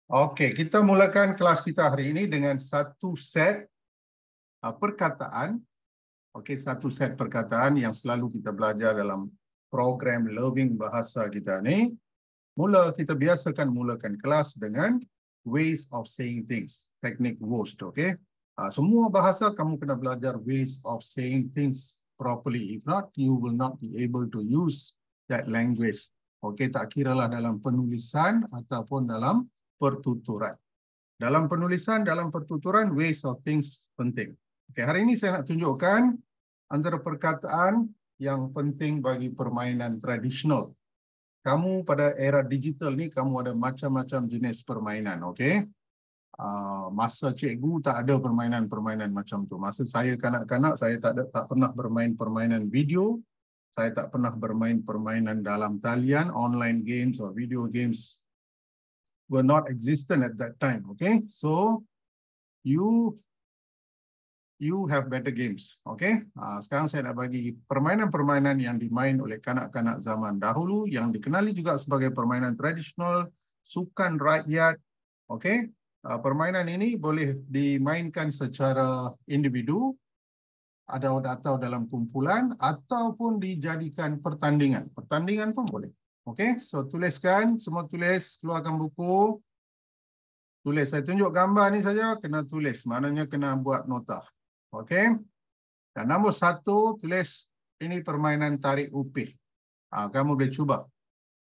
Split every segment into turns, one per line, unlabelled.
Okey, kita mulakan kelas kita hari ini dengan satu set perkataan. Okey, satu set perkataan yang selalu kita belajar dalam program Loving Bahasa kita ni. Kita biasakan mulakan kelas dengan ways of saying things, teknik WOST, okey? Semua bahasa kamu kena belajar ways of saying things properly. If not, you will not be able to use that language. Okey, tak kiralah dalam penulisan ataupun dalam pertuturan. Dalam penulisan, dalam pertuturan, ways of things penting. Okey, hari ini saya nak tunjukkan antara perkataan yang penting bagi permainan tradisional. Kamu pada era digital ni, kamu ada macam-macam jenis permainan, okey? Masa cikgu tak ada permainan-permainan macam tu. Masa saya kanak-kanak, saya tak pernah bermain permainan video. Saya tak pernah bermain permainan dalam talian, online games or video games were not existent at that time, okay? So, you have better games, okay? Sekarang saya nak bagi permainan-permainan yang dimain oleh kanak-kanak zaman dahulu yang dikenali juga sebagai permainan tradisional, sukan rakyat, okay? Permainan ini boleh dimainkan secara individu atau dalam kumpulan ataupun dijadikan pertandingan. Pertandingan pun boleh. Okay, so tuliskan, semua tulis, keluarkan buku. Tulis, saya tunjuk gambar ni saja, kena tulis. Maknanya kena buat nota. Okay. Dan nombor 1, tulis ini permainan tarik upih. Kamu boleh cuba.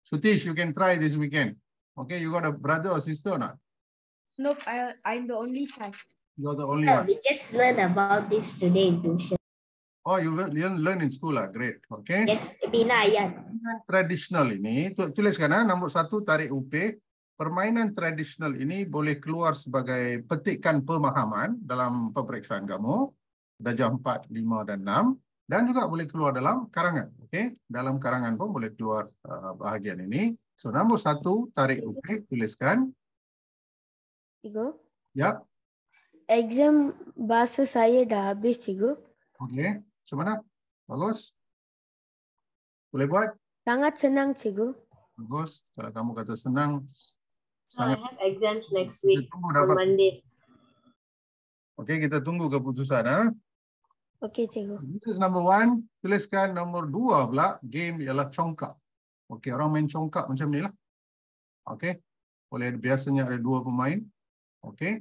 Sutish, you can try this weekend. Okay, you got a brother or sister or not?
Nope, I'm the only child.
You're the only one.
We just learned about this today in tuition.
Oh, you learn in school lah. Great. Okay.
Yes, Pinayan.
Tradisional ini, tuliskan nombor 1 tarik upih. Permainan tradisional ini boleh keluar sebagai petikan pemahaman dalam peperiksaan kamu. Darjah 4, 5 dan 6. Dan juga boleh keluar dalam karangan. Okay. Dalam karangan pun boleh keluar bahagian ini. So, nombor 1 tarik upih, tuliskan.
Cikgu?
Ya.
Exam bahasa saya dah habis, cikgu.
Okey. Macam mana? Bagus? Boleh buat?
Sangat senang, cikgu.
Bagus. Kalau kamu kata senang.
I have exams next week on
dapat.
Monday.
Okey, kita tunggu keputusan.
Okey, cikgu.
This is number 1. Tuliskan nombor 2 pula. Game ialah congkak. Okey, orang main congkak macam ni lah. Okey. Biasanya ada 2 pemain. Okey.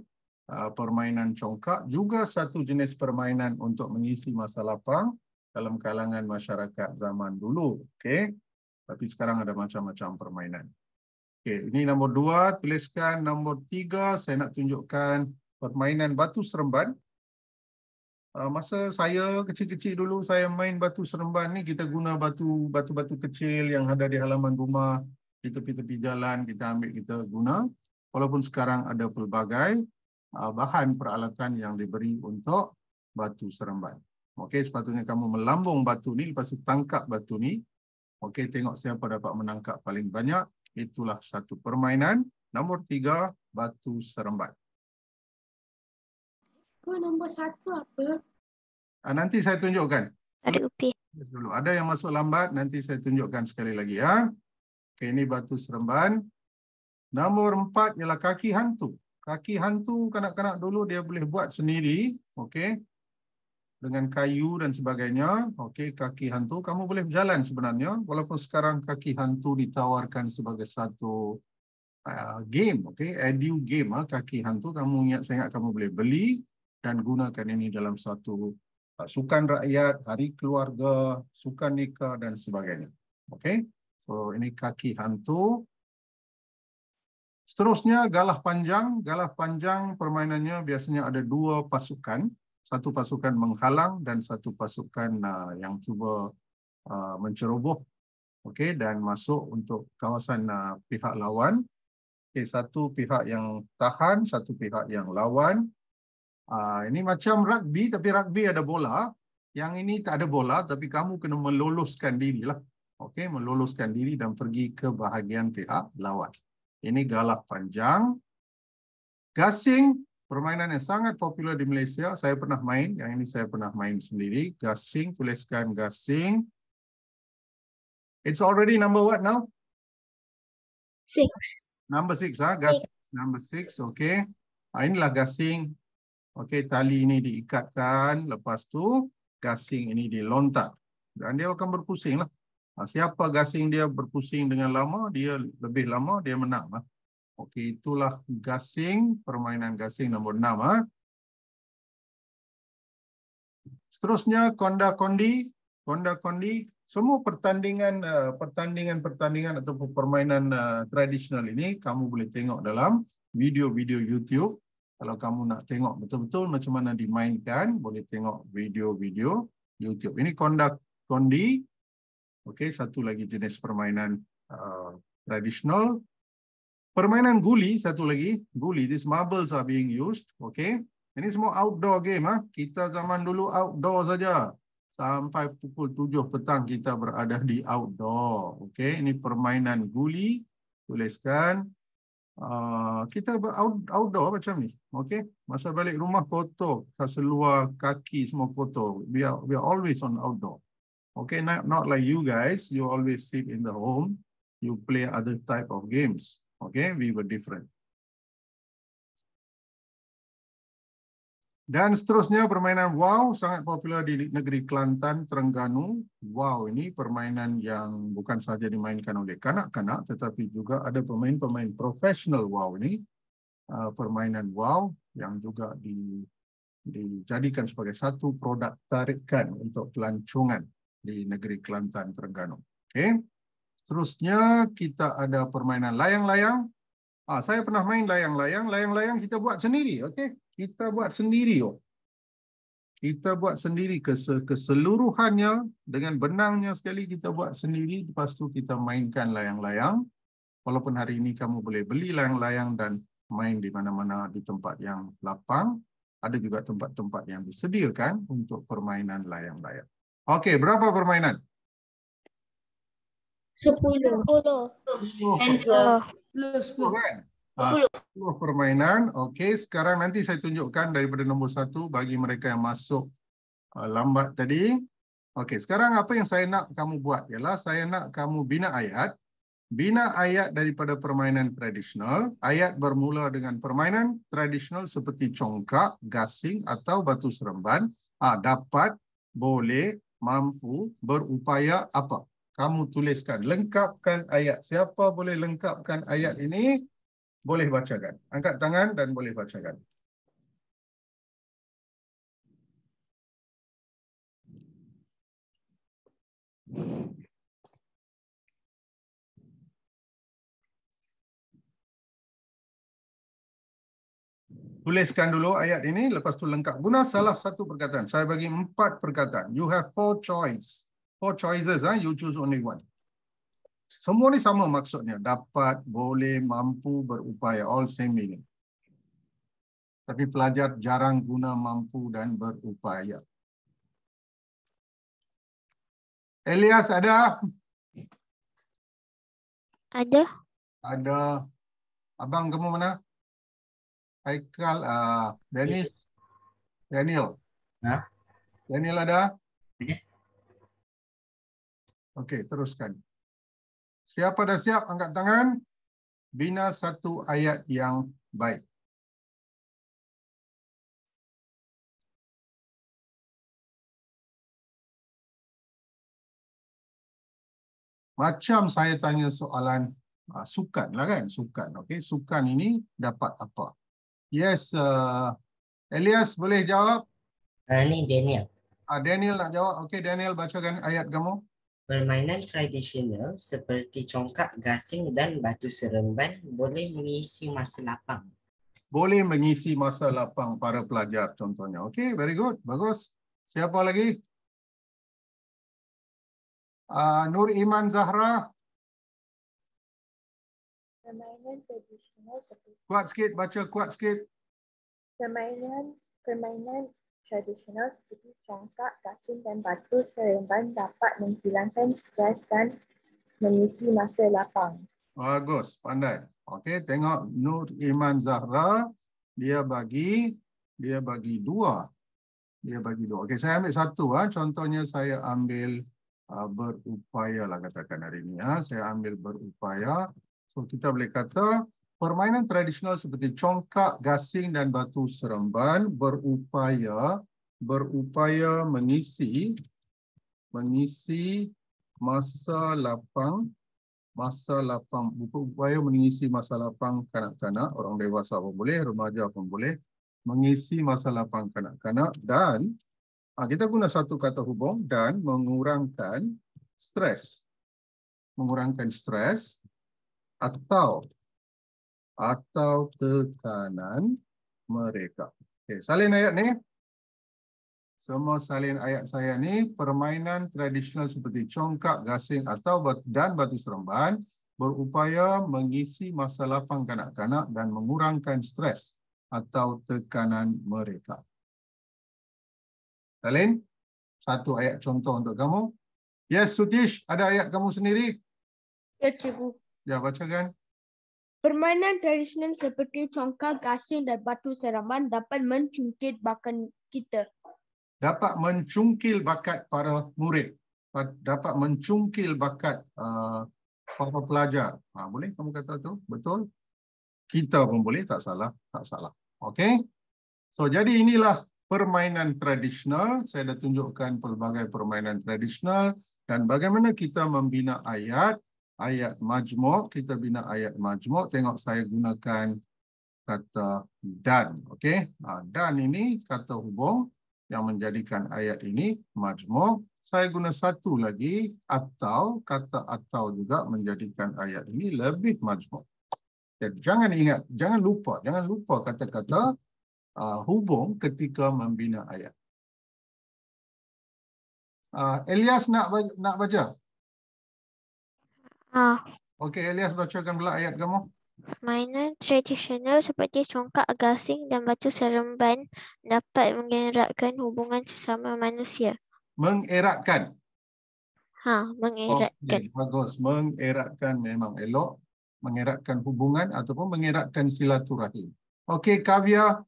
Permainan congkak juga satu jenis permainan untuk mengisi masa lapang dalam kalangan masyarakat zaman dulu. Okey. Tapi sekarang ada macam-macam permainan. Okey, ini nombor 2, tuliskan nombor 3, saya nak tunjukkan permainan batu seremban. Masa saya kecil-kecil dulu saya main batu seremban ni, kita guna batu-batu kecil yang ada di halaman rumah, di tepi-tepi jalan kita ambil, kita guna. Walaupun sekarang ada pelbagai bahan peralatan yang diberi untuk batu seremban. Okey, sepatutnya kamu melambung batu ni, lepas tu tangkap batu ni. Okey, tengok siapa dapat menangkap paling banyak. Itulah satu permainan. Nombor 3, batu seremban.
Nombor 1 apa?
Nanti saya tunjukkan.
Tarik upih.
Dulu. Ada yang masuk lambat, nanti saya tunjukkan sekali lagi ya. Okey, ini batu seremban. Nombor 4 ialah kaki hantu. Kaki hantu kanak-kanak dulu dia boleh buat sendiri, okey. Dengan kayu dan sebagainya. Okey, kaki hantu kamu boleh berjalan sebenarnya, walaupun sekarang kaki hantu ditawarkan sebagai satu game, okey, edu game. Kaki hantu saya ingat kamu boleh beli dan gunakan ini dalam satu sukan rakyat, hari keluarga, sukan nikah dan sebagainya. Okey. So ini kaki hantu. Seterusnya galah panjang. Galah panjang permainannya biasanya ada 2 pasukan. Satu pasukan menghalang dan satu pasukan yang cuba menceroboh, okey, dan masuk untuk kawasan pihak lawan. Okey, satu pihak yang tahan, satu pihak yang lawan. Ini macam rugby, tapi rugby ada bola. Yang ini tak ada bola, tapi kamu kena meloloskan dirilah. Okey, meloloskan diri dan pergi ke bahagian pihak lawan. Ini galah panjang. Gasing, permainan yang sangat popular di Malaysia. Saya pernah main, yang ini saya pernah main sendiri. Gasing, tuliskan gasing. It's already number what now?
6.
Number 6, gasing. Number 6, okey. Inilah gasing. Okey, tali ini diikatkan, lepas tu gasing ini dilontar. Dan dia akan berpusing lah. Siapa gasing dia berpusing dengan lama, dia lebih lama, dia menang lah. Okey, itulah gasing, permainan gasing nombor 6. Seterusnya konda-kondi. Konda-kondi, semua pertandingan atau permainan tradisional ini kamu boleh tengok dalam video-video YouTube. Kalau kamu nak tengok betul-betul macam mana dimainkan, boleh tengok video-video YouTube. Ini konda-kondi. Okey, satu lagi jenis permainan tradisional. Permainan guli, satu lagi. Guli, these marbles are being used. Okey. Ini semua outdoor game. Kita zaman dulu outdoor saja. Sampai pukul 7 petang kita berada di outdoor. Okey, ini permainan guli. Tuliskan. Kita outdoor macam ni. Okey, masa balik rumah kotor. Seluar kaki semua kotor. We are always on outdoor. Okay, not like you guys. You always sit in the home. You play other type of games. Okay, we were different. Dan seterusnya permainan wow, sangat popular di negeri Kelantan, Terengganu. Wow, ini permainan yang bukan sahaja dimainkan oleh kanak-kanak, tetapi juga ada pemain-pemain profesional wow ini. Permainan wow yang juga dijadikan sebagai satu produk tarikan untuk pelancongan di negeri Kelantan, Terengganu. Okay. Seterusnya kita ada permainan layang-layang. Saya pernah main layang-layang. Layang-layang kita buat sendiri. Okay. Kita buat sendiri. Kita buat sendiri keseluruhannya dengan benangnya sekali kita buat sendiri. Lepas tu kita mainkan layang-layang. Walaupun hari ini kamu boleh beli layang-layang dan main di mana-mana di tempat yang lapang. Ada juga tempat-tempat yang disediakan untuk permainan layang-layang. Okey, berapa permainan?
10.
10 kan? 10 permainan. Okey, sekarang nanti saya tunjukkan daripada nombor 1 bagi mereka yang masuk lambat tadi. Okey, sekarang apa yang saya nak kamu buat ialah saya nak kamu bina ayat. Bina ayat daripada permainan tradisional. Ayat bermula dengan permainan tradisional seperti congkak, gasing atau batu seremban. Dapat, boleh, mampu, berupaya apa? Kamu tuliskan, lengkapkan ayat. Siapa boleh lengkapkan ayat ini? Boleh bacakan. Angkat tangan dan boleh bacakan. Tuliskan dulu ayat ini, lepas tu lengkap. Guna salah satu perkataan. Saya bagi 4 perkataan. You have 4 choices. 4 choices. You choose only one. Semua ni sama maksudnya. Dapat, boleh, mampu, berupaya. All same meaning. Tapi pelajar jarang guna mampu dan berupaya. Elias ada?
Ada.
Ada. Abang kamu mana? Haikal, Dennis. Daniel. Daniel ada?
Ada.
Okey, teruskan. Siapa dah siap angkat tangan? Bina satu ayat yang baik. Macam saya tanya soalan sukan lah kan? Sukan. Okey, sukan ini dapat apa? Yes, Elias boleh jawab?
Ini Daniel.
Daniel nak jawab. Okey, Daniel bacakan ayat kamu.
Permainan tradisional seperti congkak, gasing dan batu seremban boleh mengisi masa lapang.
Boleh mengisi masa lapang para pelajar contohnya. Okey, very good. Bagus. Siapa lagi? Nur Iman Zahra.
Permainan tradisional seperti
Kuat sikit, baca kuat sikit.
permainan tradisional seperti congkak, gasing dan batu seremban dapat menghilangkan stres dan mengisi masa lapang.
Bagus, pandai. Okey, tengok Nur Iman Zahra, dia bagi 2. Dia bagi 2. Okey, saya ambil 1. Contohnya saya ambil berupaya lah katakan hari ini. Saya ambil berupaya. So kita boleh kata permainan tradisional seperti congkak, gasing dan batu seremban berupaya mengisi masa lapang berupaya mengisi masa lapang kanak-kanak, orang dewasa pun boleh, remaja pun boleh, mengisi masa lapang kanak-kanak dan kita guna satu kata hubung dan mengurangkan stres. Mengurangkan stres atau tekanan mereka. Okey, salin ayat ni. Semua salin ayat saya ni, permainan tradisional seperti congkak, gasing dan batu seremban berupaya mengisi masa lapang kanak-kanak dan mengurangkan stres atau tekanan mereka. Salin, satu ayat contoh untuk kamu. Yes, Sutish, ada ayat kamu sendiri?
Ya, cikgu.
Ya, bacakan.
Permainan tradisional seperti congkak, gasing dan batu seremban dapat mencungkil bakat kita.
Dapat mencungkil bakat para murid. Dapat mencungkil bakat para pelajar. Boleh kamu kata tu? Betul? Kita pun boleh, tak salah. Tak salah. Okey? So, jadi inilah permainan tradisional. Saya dah tunjukkan pelbagai permainan tradisional dan bagaimana kita membina ayat majmuk. Kita bina ayat majmuk. Tengok saya gunakan kata dan. Okey? Dan ini kata hubung yang menjadikan ayat ini majmuk. Saya guna satu lagi atau, kata atau juga menjadikan ayat ini lebih majmuk. Jadi, jangan lupa kata-kata hubung ketika membina ayat. Elias nak baca? Okey, Elias bacakan pula ayat kamu.
Mainan tradisional seperti congkak, gasing dan batu seremban dapat mengeratkan hubungan sesama manusia.
Mengeratkan.
Mengeratkan.
Okay, bagus. Mengeratkan memang elok. Mengeratkan hubungan ataupun mengeratkan silaturahim. Okey, Kavya.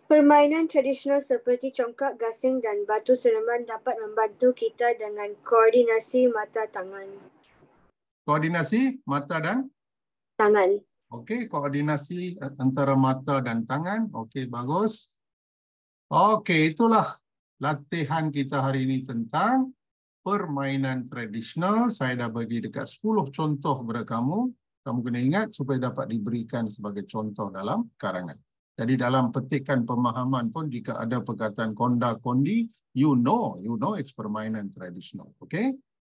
Permainan tradisional seperti congkak, gasing dan batu seremban dapat membantu kita dengan koordinasi mata tangan.
Koordinasi mata dan
tangan.
Okey, koordinasi antara mata dan tangan. Okey, bagus. Okey, itulah latihan kita hari ini tentang permainan tradisional. Saya dah bagi dekat 10 contoh kepada kamu. Kamu kena ingat supaya dapat diberikan sebagai contoh dalam karangan. Jadi dalam petikan pemahaman pun jika ada perkataan konda kondi, you know it's permainan tradisional. Okey?